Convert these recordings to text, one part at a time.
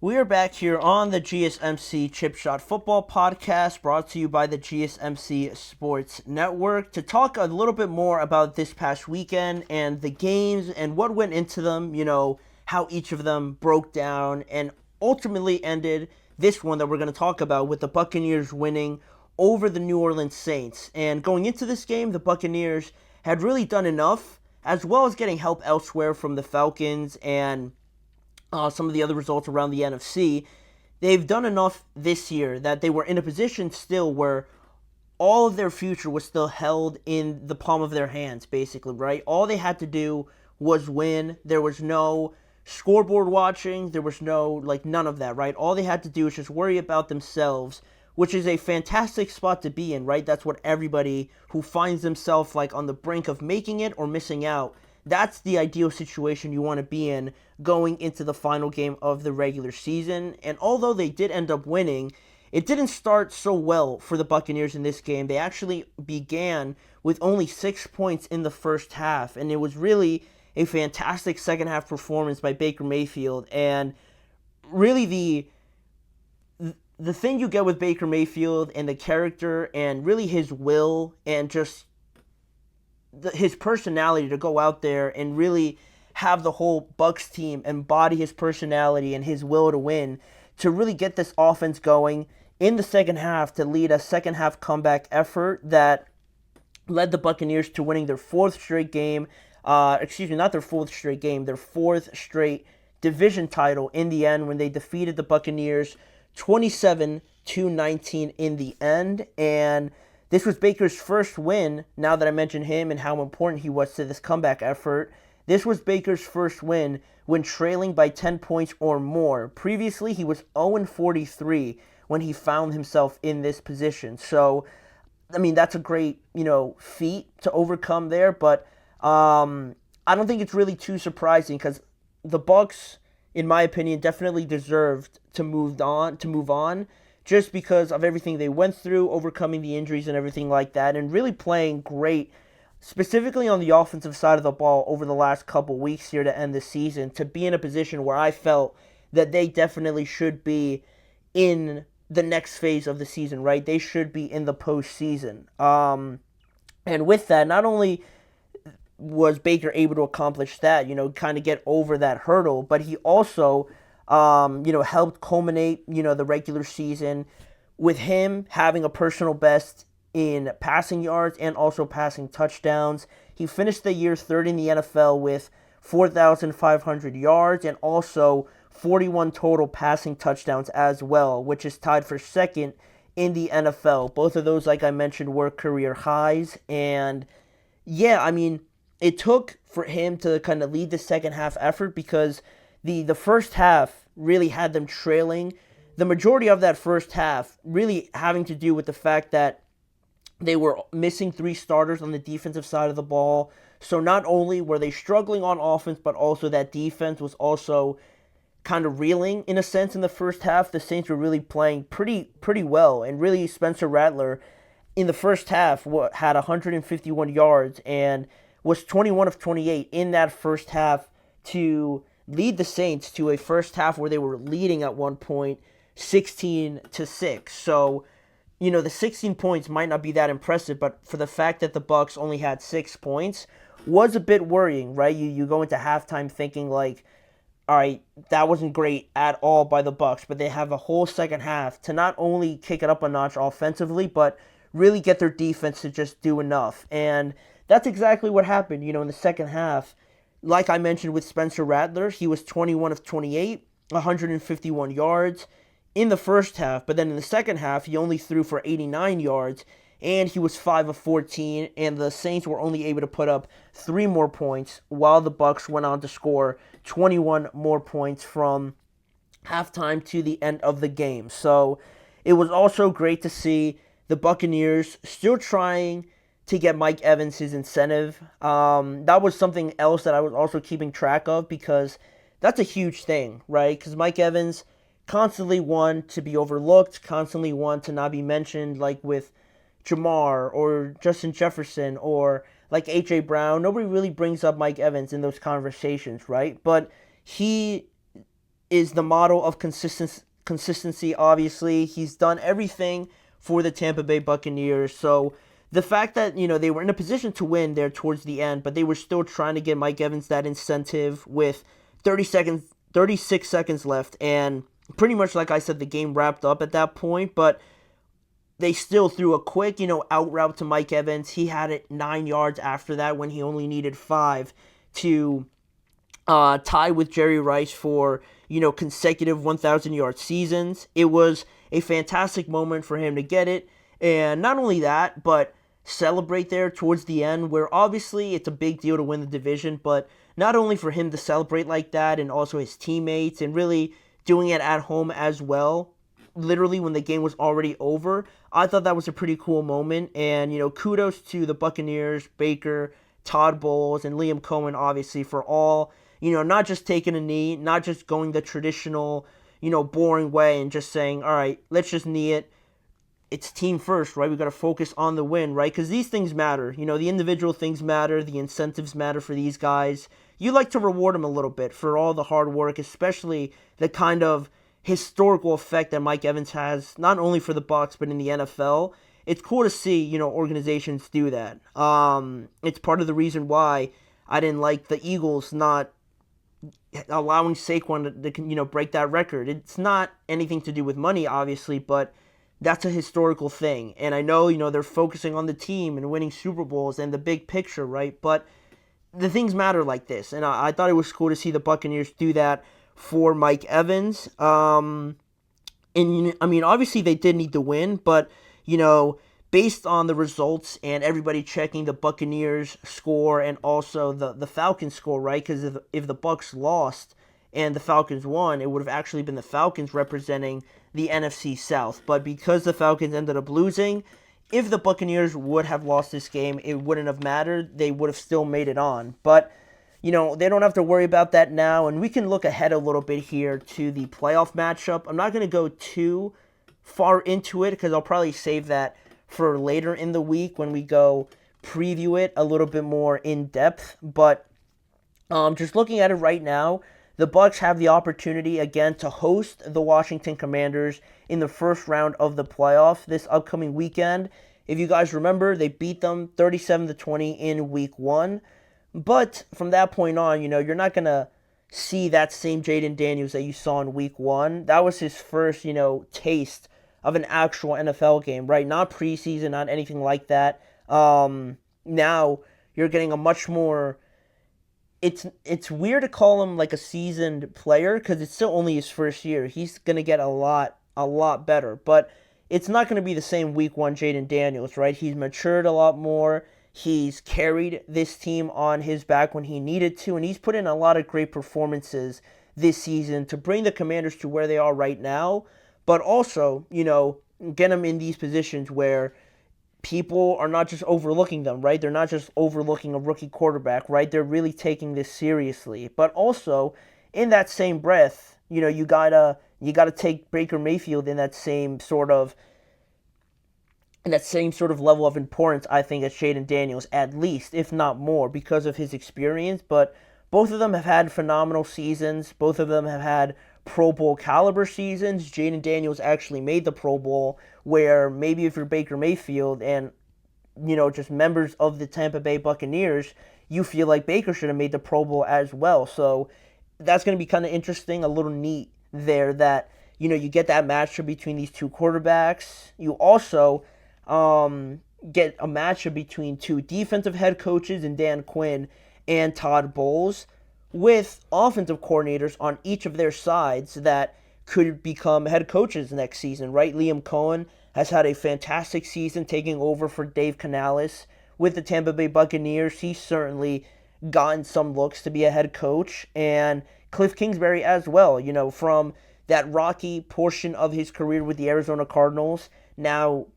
We are back here on the GSMC Chip Shot Football Podcast, brought to you by the GSMC Sports Network, to talk a little bit more about this past weekend and the games and what went into them, how each of them broke down and ultimately ended this one that we're going to talk about with the Buccaneers winning over the New Orleans Saints. And going into this game, the Buccaneers had really done enough, as well as getting help elsewhere from the Falcons and some of the other results around the NFC. They've done enough this year that they were in a position still where all of their future was still held in the palm of their hands, basically, right? All they had to do was win. There was no scoreboard watching. There was none of that, right? All they had to do was just worry about themselves, which is a fantastic spot to be in, right? That's what everybody who finds themselves on the brink of making it or missing out, that's the ideal situation you want to be in going into the final game of the regular season. And although they did end up winning, it didn't start so well for the Buccaneers in this game. They actually began with only 6 points in the first half, and it was really a fantastic second half performance by Baker Mayfield. And really the thing you get with Baker Mayfield and the character and really his will and just his personality to go out there and really have the whole Bucs team embody his personality and his will to win, to really get this offense going in the second half, to lead a second half comeback effort that led the Buccaneers to winning their fourth straight game. Not their fourth straight game, their fourth straight division title in the end, when they defeated the Buccaneers 27-19 in the end. And this was Baker's first win, now that I mentioned him and how important he was to this comeback effort. This was Baker's first win when trailing by 10 points or more. Previously, he was 0-43 when he found himself in this position. So, that's a great, feat to overcome there. But I don't think it's really too surprising, because the Bucs, in my opinion, definitely deserved to move on, just because of everything they went through, overcoming the injuries and everything like that, and really playing great, specifically on the offensive side of the ball over the last couple weeks here to end the season, to be in a position where I felt that they definitely should be in the next phase of the season, right? They should be in the postseason. And with that, not only was Baker able to accomplish that, kind of get over that hurdle, but he also helped culminate, the regular season with him having a personal best in passing yards and also passing touchdowns. He finished the year third in the NFL with 4,500 yards and also 41 total passing touchdowns as well, which is tied for second in the NFL. Both of those, like I mentioned, were career highs. And yeah, it took for him to kind of lead the second half effort, because the first half really had them trailing. The majority of that first half really having to do with the fact that they were missing 3 starters on the defensive side of the ball. So not only were they struggling on offense, but also that defense was also kind of reeling in a sense in the first half. The Saints were really playing pretty well, and really Spencer Rattler in the first half had 151 yards and was 21 of 28 in that first half to lead the Saints to a first half where they were leading at one point 16-6. So, the 16 points might not be that impressive, but for the fact that the Bucs only had 6 points was a bit worrying, right? You go into halftime thinking all right, that wasn't great at all by the Bucs, but they have a whole second half to not only kick it up a notch offensively, but really get their defense to just do enough. And that's exactly what happened, in the second half. Like I mentioned with Spencer Rattler, he was 21 of 28, 151 yards in the first half, but then in the second half, he only threw for 89 yards, and he was 5 of 14, and the Saints were only able to put up 3 more points, while the Bucs went on to score 21 more points from halftime to the end of the game. So it was also great to see the Buccaneers still trying to get Mike Evans his incentive. That was something else that I was also keeping track of, because that's a huge thing, right? Because Mike Evans constantly one to be overlooked, constantly one to not be mentioned, like with Jamar or Justin Jefferson or like A.J. Brown. Nobody really brings up Mike Evans in those conversations, right? But he is the model of consistency, obviously. He's done everything for the Tampa Bay Buccaneers. So the fact that, they were in a position to win there towards the end, but they were still trying to get Mike Evans that incentive with 36 seconds left. And pretty much, like I said, the game wrapped up at that point. But they still threw a quick, out route to Mike Evans. He had it 9 yards after that when he only needed 5 to tie with Jerry Rice for, consecutive 1,000-yard seasons. It was a fantastic moment for him to get it. And not only that, but celebrate there towards the end, where obviously it's a big deal to win the division, but not only for him to celebrate like that and also his teammates and really doing it at home as well, literally when the game was already over. I thought that was a pretty cool moment. And, kudos to the Buccaneers, Baker, Todd Bowles, and Liam Cohen, obviously, for all, not just taking a knee, not just going the traditional, boring way and just saying, all right, let's just knee it. It's team first, right? We got to focus on the win, right? Because these things matter. The individual things matter. The incentives matter for these guys. You like to reward them a little bit for all the hard work, especially the kind of historical effect that Mike Evans has, not only for the Bucs but in the NFL. It's cool to see, organizations do that. It's part of the reason why I didn't like the Eagles not allowing Saquon to break that record. It's not anything to do with money, obviously, but that's a historical thing. And I know, they're focusing on the team and winning Super Bowls and the big picture, right? But the things matter like this. And I thought it was cool to see the Buccaneers do that for Mike Evans. And, obviously they did need to win, but, based on the results and everybody checking the Buccaneers score and also the Falcons score, right? Because if the Bucs lost and the Falcons won, it would have actually been the Falcons representing the NFC South. But because the Falcons ended up losing, if the Buccaneers would have lost this game, it wouldn't have mattered. They would have still made it on. But, they don't have to worry about that now. And we can look ahead a little bit here to the playoff matchup. I'm not going to go too far into it because I'll probably save that for later in the week when we go preview it a little bit more in depth. But just looking at it right now, the Bucs have the opportunity again to host the Washington Commanders in the first round of the playoff this upcoming weekend. If you guys remember, they beat them 37-20 in week 1. But from that point on, you're not going to see that same Jaden Daniels that you saw in week 1. That was his first, taste of an actual NFL game, right? Not preseason, not anything like that. Now you're getting a much more... It's weird to call him like a seasoned player because it's still only his first year. He's going to get a lot better. But it's not going to be the same week 1 Jaden Daniels, right? He's matured a lot more. He's carried this team on his back when he needed to, and he's put in a lot of great performances this season to bring the Commanders to where they are right now, but also, get them in these positions where people are not just overlooking them, right? They're not just overlooking a rookie quarterback, right? They're really taking this seriously. But also, in that same breath, you gotta take Baker Mayfield in that same sort of level of importance, I think, as Jaden Daniels, at least, if not more, because of his experience. But both of them have had phenomenal seasons. Both of them have had Pro Bowl caliber seasons. Jaden Daniels actually made the Pro Bowl, where maybe if you're Baker Mayfield and, just members of the Tampa Bay Buccaneers, you feel like Baker should have made the Pro Bowl as well. So that's going to be kind of interesting, a little neat there that, you get that matchup between these two quarterbacks. You also get a matchup between two defensive head coaches in Dan Quinn and Todd Bowles, with offensive coordinators on each of their sides that could become head coaches next season, right? Liam Cohen has had a fantastic season taking over for Dave Canales with the Tampa Bay Buccaneers. He's certainly gotten some looks to be a head coach. And Cliff Kingsbury as well, from that rocky portion of his career with the Arizona Cardinals, now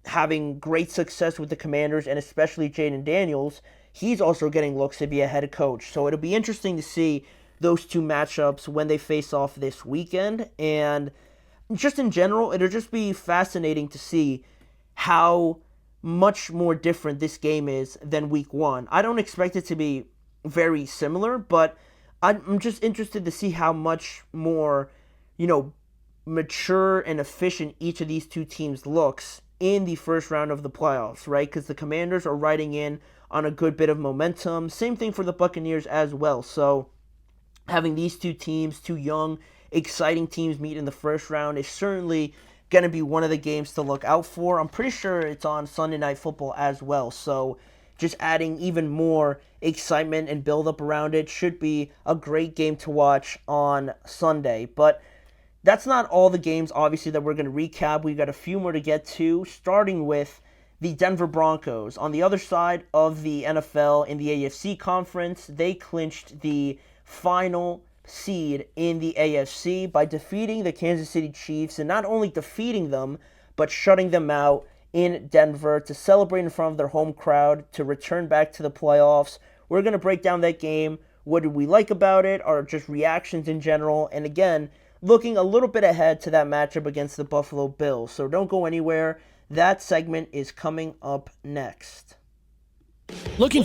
having great success with the Commanders and especially Jaden Daniels, he's also getting looks to be a head coach. So it'll be interesting to see those two matchups when they face off this weekend. And just in general, it'll just be fascinating to see how much more different this game is than week 1. I don't expect it to be very similar, but I'm just interested to see how much more, you know, mature and efficient each of these two teams looks in the first round of the playoffs, right? Because the Commanders are riding in on a good bit of momentum. Same thing for the Buccaneers as well. So having these two teams, two young, exciting teams meet in the first round is certainly going to be one of the games to look out for. I'm pretty sure it's on Sunday Night Football as well. So just adding even more excitement and build up around it should be a great game to watch on Sunday. But that's not all the games, obviously, that we're going to recap. We've got a few more to get to, starting with the Denver Broncos. On the other side of the NFL in the AFC conference, they clinched the final seed in the AFC by defeating the Kansas City Chiefs, and not only defeating them, but shutting them out in Denver to celebrate in front of their home crowd to return back to the playoffs. We're going to break down that game. What did we like about it, or just reactions in general, and again, looking a little bit ahead to that matchup against the Buffalo Bills. So don't go anywhere. That segment is coming up next. Looking